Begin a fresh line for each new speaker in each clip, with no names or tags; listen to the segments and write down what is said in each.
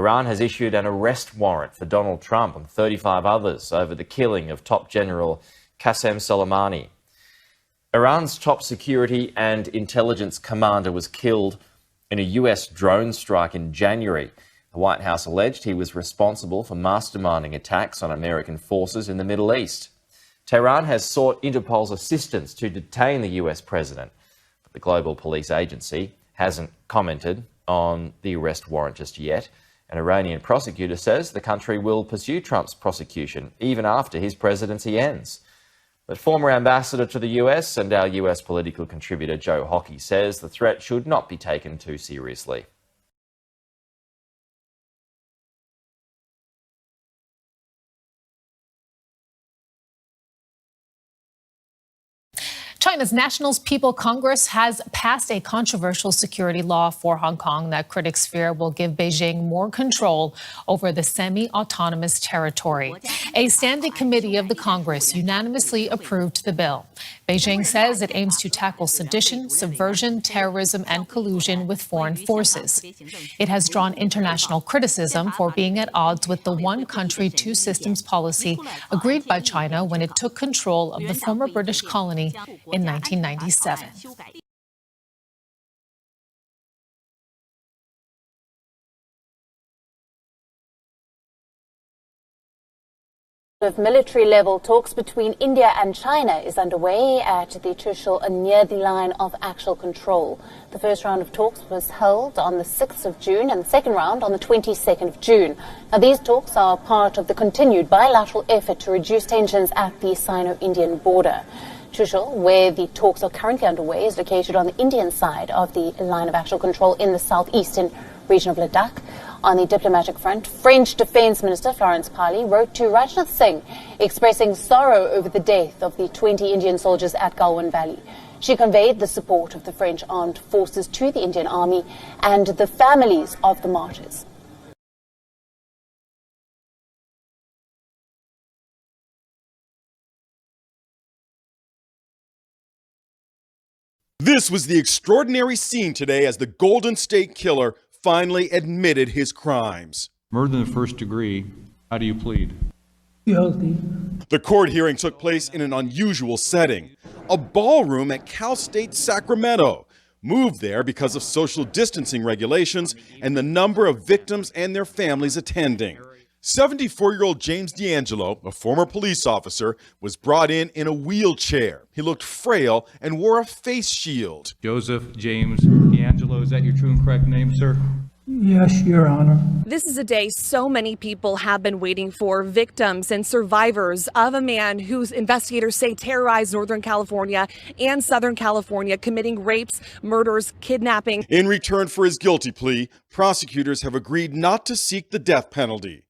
Iran has issued an arrest warrant for Donald Trump and 35 others over the killing of top general Qasem Soleimani. Iran's top security and intelligence commander was killed in a US drone strike in January. The White House alleged he was responsible for masterminding attacks on American forces in the Middle East. Tehran has sought Interpol's assistance to detain the US president, but the global police agency hasn't commented on the arrest warrant just yet. An Iranian prosecutor says the country will pursue Trump's prosecution even after his presidency ends. But former ambassador to the US and our US political contributor Joe Hockey says the threat should not be taken too seriously.
China's National People's Congress has passed a controversial security law for Hong Kong that critics fear will give Beijing more control over the semi-autonomous territory. A standing committee of the Congress unanimously approved the bill. Beijing says it aims to tackle sedition, subversion, terrorism, and collusion with foreign forces. It has drawn international criticism for being at odds with the one country, two systems policy agreed by China when it took control of the former British colony in 1997.
Of military-level talks between India and China is underway at the Chushul near the line of actual control. The first round of talks was held on the 6th of June and the second round on the 22nd of June. Now, these talks are part of the continued bilateral effort to reduce tensions at the Sino-Indian border. Chushul, where the talks are currently underway, is located on the Indian side of the line of actual control in the southeastern region of Ladakh. On the diplomatic front, French Defence Minister Florence Parly wrote to Rajnath Singh expressing sorrow over the death of the 20 Indian soldiers at Galwan Valley. She conveyed the support of the French armed forces to the Indian Army and the families of the martyrs.
This was the extraordinary scene today as the Golden State Killer finally admitted his crimes.
Murder in the first degree. How do you plead?
Guilty.
The court hearing took place in an unusual setting, a ballroom at Cal State Sacramento, moved there because of social distancing regulations and the number of victims and their families attending. 74-year-old James D'Angelo, a former police officer, was brought in a wheelchair. He looked frail and wore a face shield.
Joseph James D'Angelo, is that your true and correct name, sir?
Yes, Your Honor.
This is a day so many people have been waiting for, victims and survivors of a man whose investigators say terrorized Northern California and Southern California, committing rapes, murders, kidnapping.
In return for his guilty plea, prosecutors have agreed not to seek the death penalty.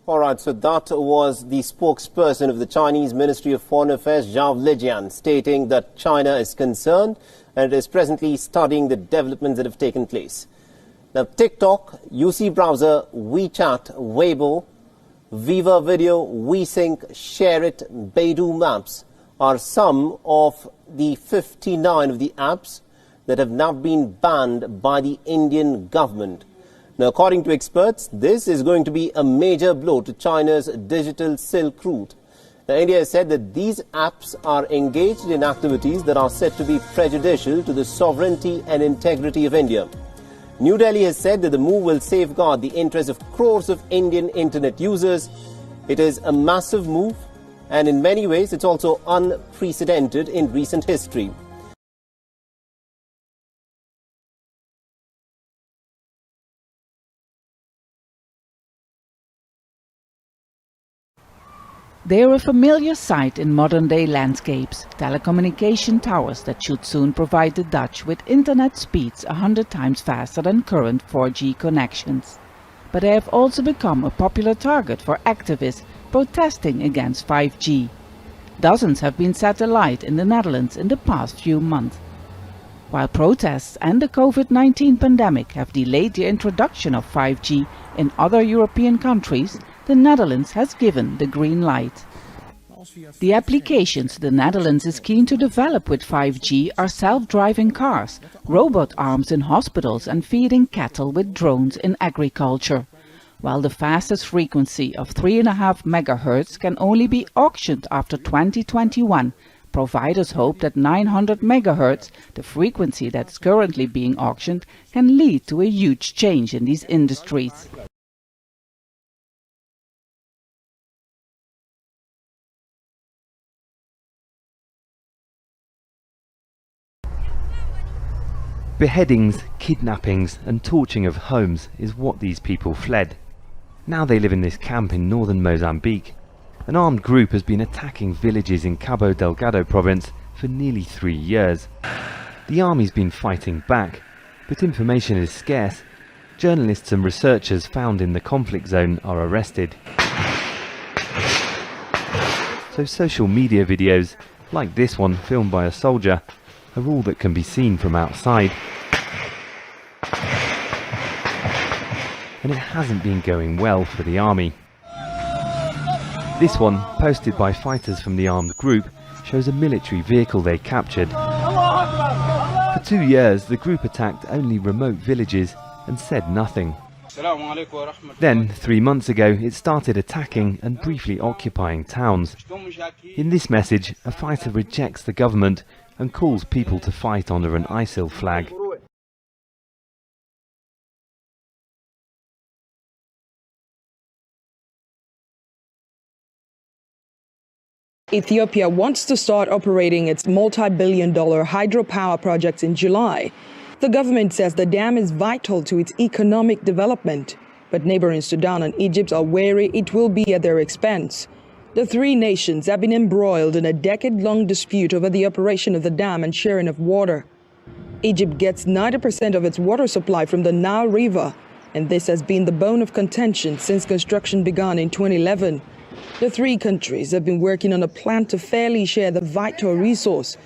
All right, so that was the spokesperson of the Chinese Ministry of Foreign Affairs, Zhao Lijian, stating that China is concerned and is presently studying the developments that have taken place. Now, TikTok, UC Browser, WeChat, Weibo, Viva Video, WeSync, ShareIt, Beidou Maps are some of the 59 of the apps that have now been banned by the Indian government. Now, according to experts, this is going to be a major blow to China's digital Silk Route. Now, India has said that these apps are engaged in activities that are said to be prejudicial to the sovereignty and integrity of India. New Delhi has said that the move will safeguard the interests of crores of Indian internet users. It is a massive move, and in many ways, it's also unprecedented in recent history.
They are a familiar sight in modern-day landscapes, telecommunication towers that should soon provide the Dutch with internet speeds 100 times faster than current 4G connections. But they have also become a popular target for activists protesting against 5G. Dozens have been set alight in the Netherlands in the past few months. While protests and the COVID-19 pandemic have delayed the introduction of 5G in other European countries, the Netherlands has given the green light. The applications the Netherlands is keen to develop with 5G are self-driving cars, robot arms in hospitals and feeding cattle with drones in agriculture. While the fastest frequency of 3.5 MHz can only be auctioned after 2021, providers hope that 900 MHz, the frequency that's currently being auctioned, can lead to a huge change in these industries.
Beheadings, kidnappings and torching of homes is what these people fled. Now they live in this camp in northern Mozambique. An armed group has been attacking villages in Cabo Delgado province for nearly 3 years. The army's been fighting back, but information is scarce. Journalists and researchers found in the conflict zone are arrested. So social media videos, like this one filmed by a soldier, are all that can be seen from outside. And it hasn't been going well for the army. This one, posted by fighters from the armed group, shows a military vehicle they captured. For 2 years, the group attacked only remote villages and said nothing. Then, 3 months ago, it started attacking and briefly occupying towns. In this message, a fighter rejects the government and calls people to fight under an ISIL flag.
Ethiopia wants to start operating its multi-billion-dollar hydropower projects in July. The government says the dam is vital to its economic development, but neighboring Sudan and Egypt are wary it will be at their expense. The three nations have been embroiled in a decade-long dispute over the operation of the dam and sharing of water. Egypt gets 90% of its water supply from the Nile River, and this has been the bone of contention since construction began in 2011. The three countries have been working on a plan to fairly share the vital resource,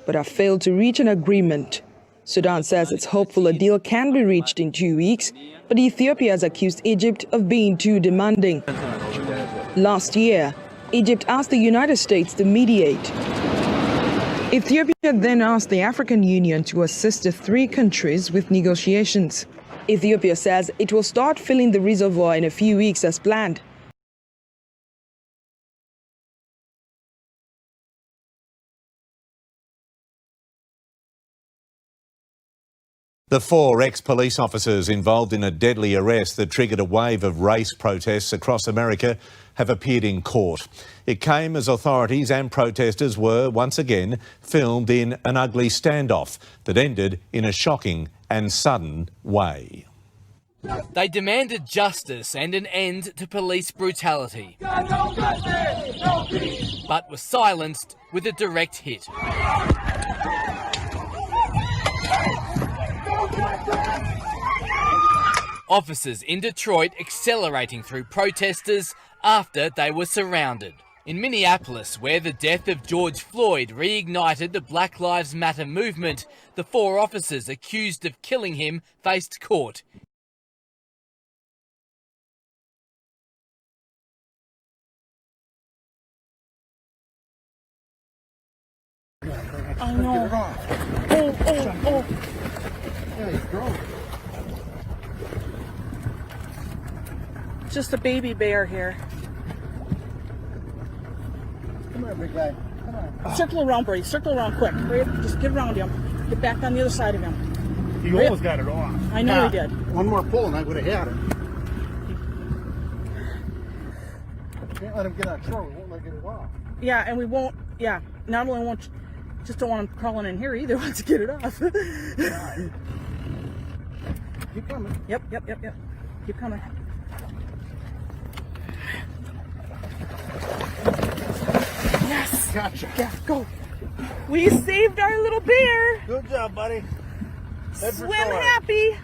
but have failed to reach an agreement. Sudan says it's hopeful a deal can be reached in 2 weeks, but Ethiopia has accused Egypt of being too demanding. Last year, Egypt asked the United States to mediate. Ethiopia then asked the African Union to assist the three countries with negotiations. Ethiopia says it will start filling the reservoir in a few weeks as planned.
The 4 ex-police officers involved in a deadly arrest that triggered a wave of race protests across America have appeared in court. It came as authorities and protesters were, once again, filmed in an ugly standoff that ended in a shocking and sudden way.
They demanded justice and an end to police brutality, but were silenced with a direct hit. Officers in Detroit accelerating through protesters after they were surrounded. In Minneapolis, where the death of George Floyd reignited the Black Lives Matter movement, the 4 officers accused of killing him faced court.
I know. Oh. Yeah, he's grown. Just a baby bear here. Come here, big guy. Come on. Circle around, Brady. Circle around quick. Hurry up. Just get around him. Get back on the other side of him.
He almost got it off.
I know he did.
One more pull and I would have had it. Can't let him get out short. We won't let him get it off.
Yeah, and we won't. Yeah, not only won't. Just don't want him crawling in here either. Wants to get it off.
Keep coming.
Yep. Keep coming. Yes.
Gotcha.
Yeah, go. We saved our little bear.
Good job, buddy.
Swim happy.